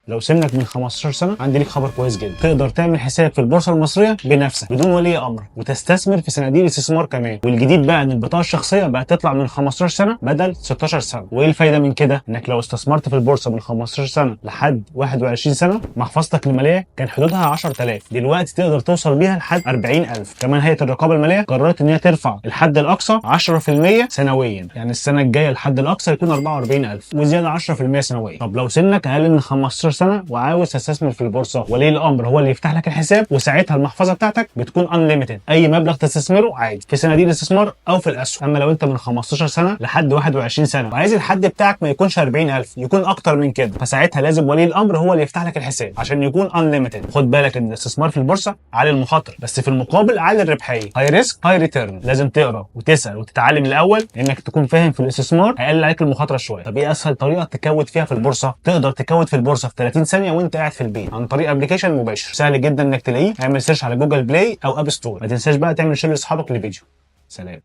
لو سنك من 15 سنه عندي ليك خبر كويس جدا، تقدر تعمل حساب في البورصه المصريه بنفسك بدون ولي امر وتستثمر في صناديق الاستثمار كمان. والجديد بقى ان البطاقه الشخصيه بقت تطلع من 15 سنه بدل 16 سنه. وايه الفايده من كده؟ انك لو استثمرت في البورصه من 15 سنه لحد 21 سنه محفظتك الماليه كان حدودها 10000، دلوقتي تقدر توصل بيها لحد 40000. كمان هيئه الرقابه الماليه قررت ان هي ترفع الحد الاقصى 10% سنويا، يعني السنه الجايه الحد الاقصى يكون 44000 وزياده 10% سنويا. طب لو سنك اقل من 15 سنه وعاوز تستثمر في البورصه، ولي الامر هو اللي يفتح لك الحساب، وساعتها المحفظه بتاعتك بتكون انليميتد، اي مبلغ تستثمره عادي في صناديق الاستثمار او في الاسهم. اما لو انت من 15 سنه لحد 21 سنه وعايز الحد بتاعك ما يكونش 40000، يكون اكتر من كده، فساعتها لازم ولي الامر هو اللي يفتح لك الحساب عشان يكون انليميتد. خد بالك ان الاستثمار في البورصه عالي المخاطره بس في المقابل عالي الربحيه، هاي ريسك هاي ريتيرن. لازم تقرا وتسال وتتعلم الاول، انك تكون فاهم في الاستثمار هيقلل عليك المخاطره شويه. طب ايه اسهل طريقه تكود فيها في البورصه؟ تقدر تكود في البورصه في 30 ثانيه وانت قاعد في البيت عن طريق ابلكيشن مباشر سهل جدا انك تلاقيه. اعمل سيرش على جوجل بلاي او اب ستور. ما تنساش بقى تعمل شير لاصحابك للفيديو. سلام.